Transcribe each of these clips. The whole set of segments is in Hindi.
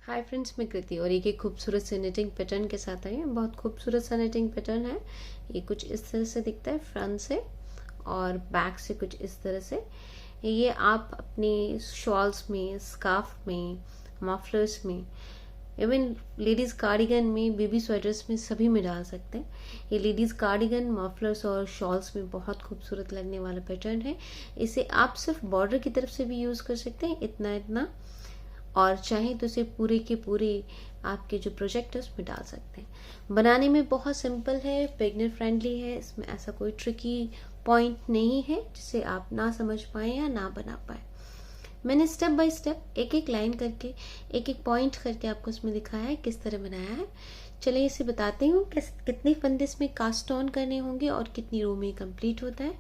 हाय फ्रेंड्स, मैं कृति और एक खूबसूरत से निटिंग पैटर्न के साथ आई हूँ। बहुत खूबसूरत सा निटिंग पैटर्न है। ये कुछ इस तरह से दिखता है फ्रंट से और बैक से कुछ इस तरह से। ये आप अपनी शॉल्स में, स्कार्फ में, मफलर्स में, इवन लेडीज कार्डिगन में, बेबी स्वेटर्स में, सभी में डाल सकते हैं। ये लेडीज कार्डिगन, मफलर्स और शॉल्स में बहुत खूबसूरत लगने वाला पैटर्न है। इसे आप सिर्फ बॉर्डर की तरफ से भी यूज कर सकते हैं, इतना इतना, और चाहें तो इसे पूरे के पूरे आपके जो प्रोजेक्ट है उसमें डाल सकते हैं। बनाने में बहुत सिंपल है, बिगनर फ्रेंडली है। इसमें ऐसा कोई ट्रिकी पॉइंट नहीं है जिसे आप ना समझ पाए या ना बना पाए। मैंने स्टेप बाय स्टेप, एक एक लाइन करके, एक एक पॉइंट करके आपको इसमें दिखाया है किस तरह बनाया है। चलिए इसे बताती हूँ कितने फंदे इसमें कास्ट ऑन करने होंगे और कितनी रो में कंप्लीट होता है।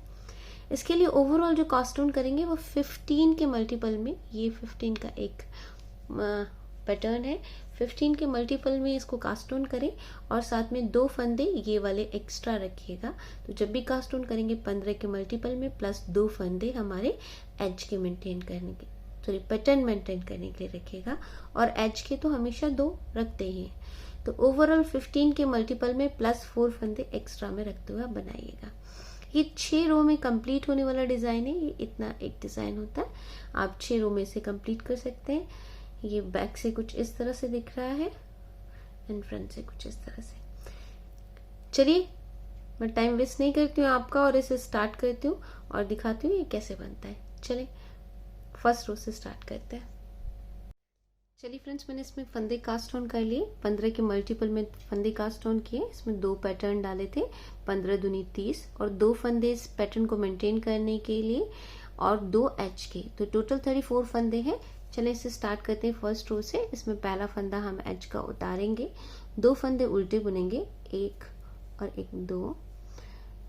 इसके लिए ओवरऑल जो कास्ट ऑन करेंगे वो 15 के मल्टीपल में, ये 15 का एक पैटर्न है, 15 के मल्टीपल में इसको कास्ट ऑन करें और साथ में 2 फंदे ये वाले एक्स्ट्रा रखिएगा। तो जब भी कास्ट ऑन करेंगे 15 के मल्टीपल में प्लस 2 फंदे हमारे एज के मेंटेन करने के, सॉरी पैटर्न मेंटेन करने के लिए रखिएगा। और एज के तो हमेशा 2 रखते ही हैं। तो ओवरऑल 15 के मल्टीपल में प्लस 4 फंदे एक्स्ट्रा में रखते हुए बनाइएगा। ये 6 रो में कंप्लीट होने वाला डिजाइन है। ये इतना एक डिजाइन होता है, आप 6 रो में से कंप्लीट कर सकते हैं। ये बैक से कुछ इस तरह से दिख रहा है एंड फ्रंट से कुछ इस तरह से। चलिए मैं टाइम वेस्ट नहीं करती हूँ आपका और इसे स्टार्ट करती हूँ और दिखाती हूँ ये कैसे बनता है। चलिए फर्स्ट रो से स्टार्ट करते हैं। चलिए फ्रेंड्स, मैंने इसमें फंदे कास्ट ऑन कर लिए। 15 के मल्टीपल में फंदे कास्ट ऑन किए। इसमें 2 पैटर्न डाले थे, 15 दूनी 30, और 2 फंदे इस पैटर्न को मेंटेन करने के लिए और 2 एच के, तो टोटल 34 फंदे हैं। चलिए इसे स्टार्ट करते हैं फर्स्ट रो से। इसमें पहला फंदा हम एज का उतारेंगे, 2 फंदे उल्टे बुनेंगे, 1 और 1 2।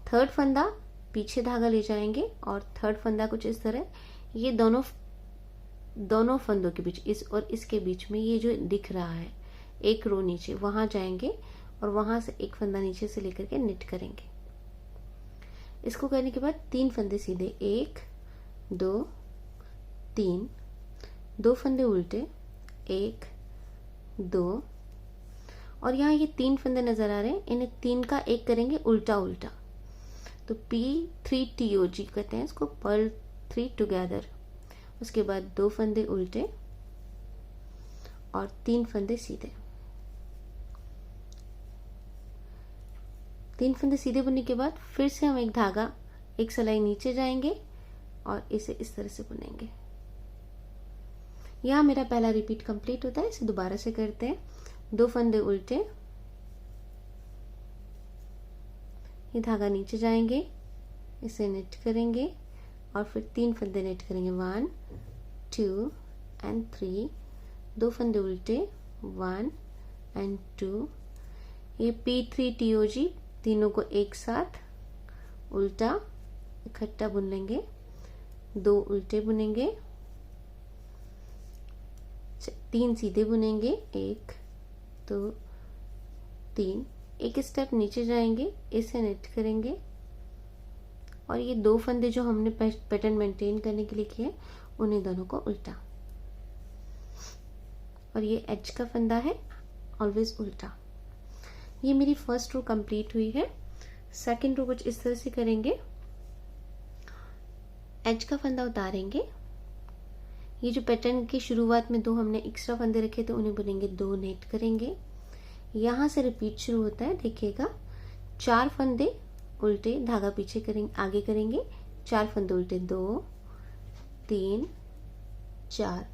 थर्ड फंदा पीछे धागा ले जाएंगे और थर्ड फंदा कुछ इस तरह, ये दोनों फंदों के बीच, इस और इसके बीच में ये जो दिख रहा है एक रो नीचे, वहां जाएंगे और वहां से एक फंदा नीचे से लेकर के निट करेंगे। इसको करने के बाद 3 फंदे सीधे, 1 2 3, 2 फंदे उल्टे, 1 2, और यहाँ ये 3 फंदे नजर आ रहे हैं, इन्हें 3 का एक करेंगे उल्टा उल्टा, तो P3TOG कहते हैं इसको, पर्ल 3 टुगेदर। उसके बाद 2 फंदे उल्टे और 3 फंदे सीधे। 3 फंदे सीधे बुनने के बाद फिर से हम एक धागा, एक सिलाई नीचे जाएंगे और इसे इस तरह से बुनेंगे। यहाँ मेरा पहला रिपीट कंप्लीट होता है। इसे दोबारा से करते हैं। 2 फंदे उल्टे, ये धागा नीचे जाएंगे, इसे निट करेंगे और फिर 3 फंदे निट करेंगे, 1 2 एंड 3। 2 फंदे उल्टे, 1 एंड 2। ये P3TOG तीनों को एक साथ उल्टा इकट्ठा बुन लेंगे, 2 उल्टे बुनेंगे, 3 सीधे बुनेंगे, 1 2 3। एक स्टेप नीचे जाएंगे, इसे निट करेंगे और ये 2 फंदे जो हमने पैटर्न मेंटेन करने के लिए किए उन्हें दोनों को उल्टा, और ये एज का फंदा है ऑलवेज उल्टा। ये मेरी फर्स्ट रो कंप्लीट हुई है। सेकंड रो कुछ इस तरह से करेंगे। एज का फंदा उतारेंगे, ये जो पैटर्न की शुरुआत में 2 हमने एक्स्ट्रा फंदे रखे थे उन्हें बुनेंगे, 2 नेट करेंगे। यहां से रिपीट शुरू होता है, देखिएगा। 4 फंदे उल्टे, धागा पीछे करेंगे, आगे करेंगे, 4 फंदे उल्टे, 2 3 4।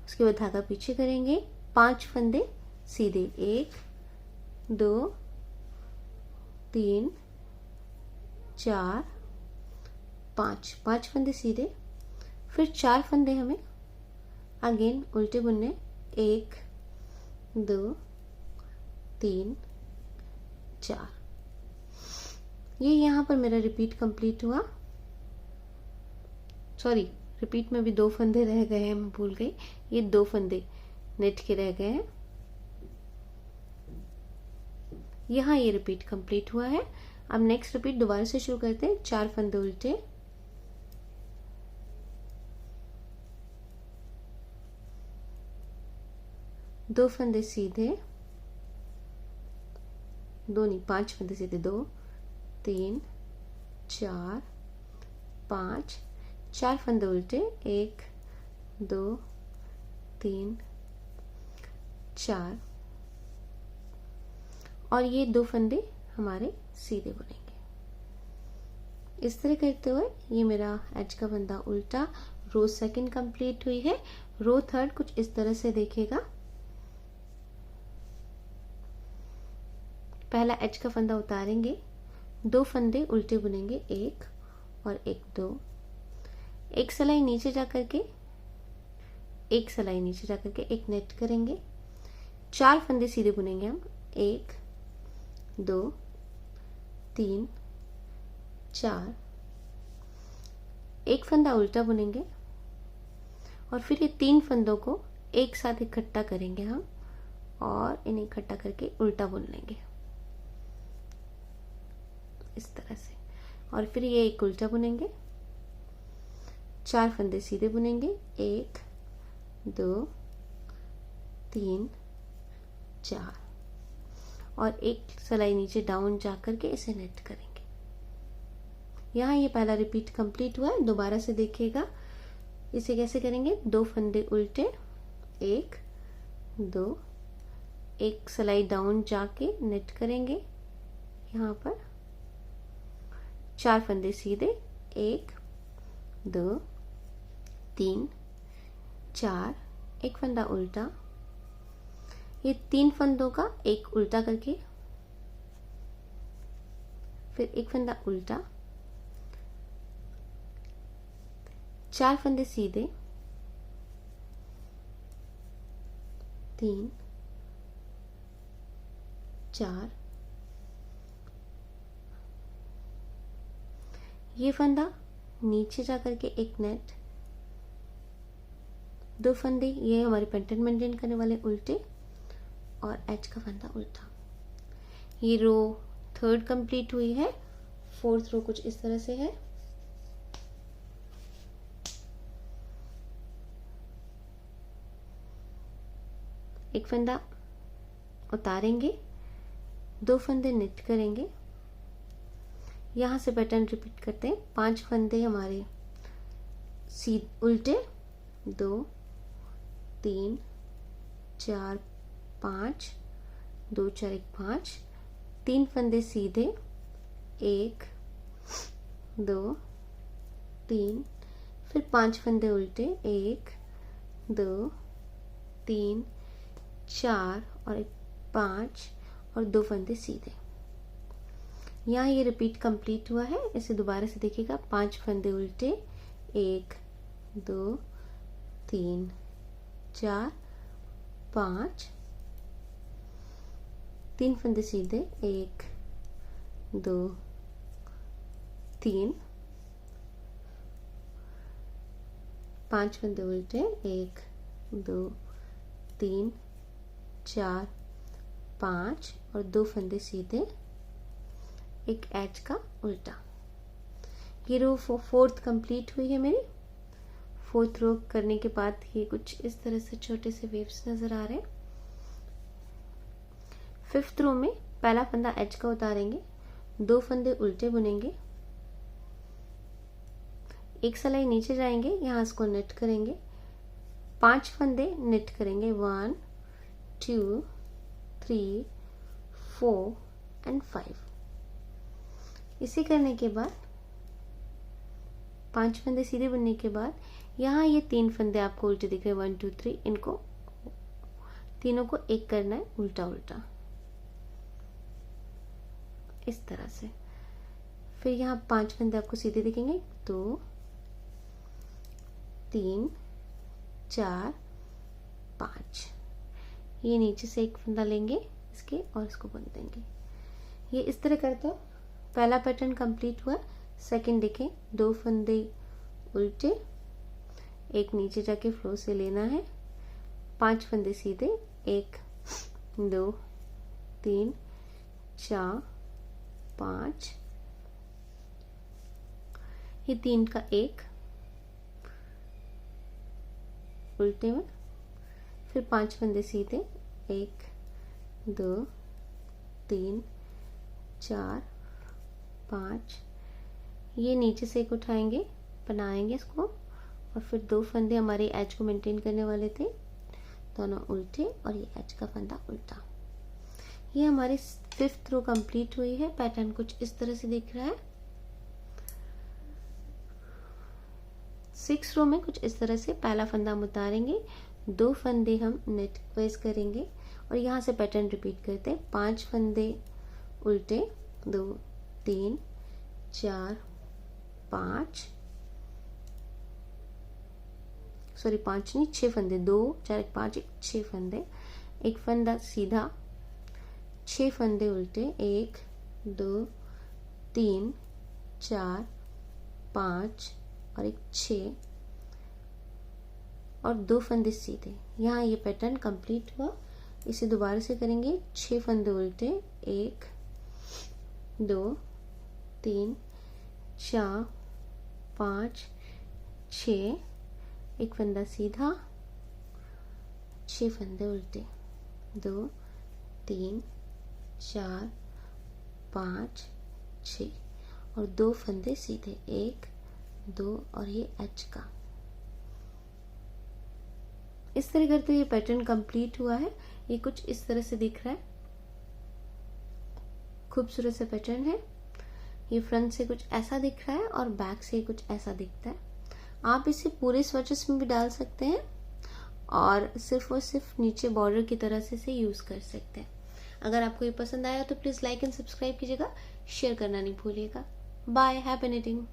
उसके बाद धागा पीछे करेंगे, 5 फंदे सीधे, 1 2 3 4 5, 5 फंदे सीधे, फिर 4 फंदे हमें अगेन उल्टे बुनने, 1 2 3 4। ये यहाँ पर मेरा रिपीट कंप्लीट हुआ। सॉरी, रिपीट में भी 2 फंदे रह गए हैं, मैं भूल गई। ये 2 फंदे नेट के रह गए हैं। यहाँ ये रिपीट कंप्लीट हुआ है। अब नेक्स्ट रिपीट दोबारा से शुरू करते हैं। 4 फंदे उल्टे, 2 फंदे सीधे, 2 नहीं 5 फंदे सीधे, 2 3 4 5, 4 फंदे उल्टे, 1 2 3 4, और ये 2 फंदे हमारे सीधे बुनेंगे। इस तरह करते हुए ये मेरा एज का फंदा उल्टा, रो सेकंड कंप्लीट हुई है। रो थर्ड कुछ इस तरह से देखेगा। पहला एज का फंदा उतारेंगे, 2 फंदे उल्टे बुनेंगे, 1 और 1 2, एक सिलाई नीचे जाकर के, एक सिलाई नीचे जाकर के एक नेट करेंगे, 4 फंदे सीधे बुनेंगे हम, 1 2 3 4, एक फंदा उल्टा बुनेंगे और फिर ये 3 फंदों को एक साथ इकट्ठा करेंगे हम और इन्हें इकट्ठा करके उल्टा बुन लेंगे इस तरह से। और फिर ये एक उल्टा बुनेंगे, 4 फंदे सीधे बुनेंगे, 1 2 3 4, और एक सिलाई नीचे डाउन जाकर के इसे नेट करेंगे। यहाँ ये पहला रिपीट कंप्लीट हुआ है। दोबारा से देखिएगा इसे कैसे करेंगे। 2 फंदे उल्टे, 1 2, एक सिलाई डाउन जाके नेट करेंगे यहाँ पर, 4 फंदे सीधे, 1 2 3 4, एक फंदा उल्टा, ये 3 फंदों का एक उल्टा करके, फिर एक फंदा उल्टा, 4 फंदे सीधे, 3 4, ये फंदा नीचे जाकर के एक नेट, 2 फंदे, ये हमारे पेंडेंट मेंटेन करने वाले उल्टे, और एज का फंदा उल्टा। ये रो थर्ड कंप्लीट हुई है। फोर्थ रो कुछ इस तरह से है। एक फंदा उतारेंगे, 2 फंदे नेट करेंगे, यहां से पैटर्न रिपीट करते हैं। 5 फंदे हमारे उल्टे, 2 3 4 5, 2 4 1 5, 3 फंदे सीधे, 1 2 3, फिर 5 फंदे उल्टे, 1 2 3 4 और 5, और 2 फंदे सीधे। यहाँ ये रिपीट कंप्लीट हुआ है। इसे दोबारा से देखिएगा। 5 फंदे उल्टे, 1 2 3 4 5, 3 फंदे सीधे, 1 2 3, 5 फंदे उल्टे, 1 2 3 4 5, और 2 फंदे सीधे, एक एज का उल्टा। ये रो फोर्थ कंप्लीट हुई है मेरी। फोर्थ रो करने के बाद ये कुछ इस तरह से छोटे से वेव्स नजर आ रहे हैं। फिफ्थ रो में पहला फंदा एज का उतारेंगे, 2 फंदे उल्टे बुनेंगे, एक सिलाई नीचे जाएंगे, यहां इसको नेट करेंगे, 5 फंदे नेट करेंगे, 1 2 3 4 एंड 5। इसे करने के बाद 5 फंदे सीधे बुनने के बाद यहाँ ये 3 फंदे आपको उल्टे दिख रहे हैं, 1 2 3, इनको तीनों को एक करना है उल्टा उल्टा इस तरह से। फिर यहाँ 5 फंदे आपको सीधे दिखेंगे, 2 3 4 5, ये नीचे से एक फंदा लेंगे इसके और इसको बुन देंगे। ये इस तरह करते हो। पहला पैटर्न कंप्लीट हुआ। सेकंड देखें, 2 फंदे उल्टे, एक नीचे जाके फ्लो से लेना है, 5 फंदे सीधे, 1 2 3 4 5, ये 3 का एक उल्टे में, फिर 5 फंदे सीधे, 1 2 3 4 5, ये नीचे से एक उठाएंगे, बनाएंगे इसको, और फिर 2 फंदे हमारे एज को मेंटेन करने वाले थे, दोनों उल्टे और ये एज का फंदा उल्टा। ये हमारी 5th रो कंप्लीट हुई है। पैटर्न कुछ इस तरह से दिख रहा है। 6 रो में कुछ इस तरह से पहला फंदा हम उतारेंगे, 2 फंदे हम नेट वाइज करेंगे और यहाँ से पैटर्न रिपीट करते हैं। 5 फंदे उल्टे, 2 3 4 5, सॉरी 5 नहीं 6 फंदे, 2 4 5 6 फंदे, एक फंदा सीधा, 6 फंदे उल्टे, 1 2 3 4 5 और एक 6 और 2 फंदे सीधे। यहाँ ये पैटर्न कंप्लीट हुआ। इसे दोबारा से करेंगे। 6 फंदे उल्टे, 1 2 3 4 5 6, एक फंदा सीधा, 6 फंदे उल्टे, 2 3 4 5 6 और 2 फंदे सीधे, 1 2 और ये एच का। इस तरह करते ये पैटर्न कंप्लीट हुआ है। ये कुछ इस तरह से दिख रहा है। खूबसूरत सा पैटर्न है। ये फ्रंट से कुछ ऐसा दिख रहा है और बैक से कुछ ऐसा दिखता है। आप इसे पूरे स्वचेस में भी डाल सकते हैं और सिर्फ और सिर्फ नीचे बॉर्डर की तरह से इसे यूज कर सकते हैं। अगर आपको ये पसंद आया तो प्लीज लाइक एंड सब्सक्राइब कीजिएगा, शेयर करना नहीं भूलिएगा। Bye, happy knitting.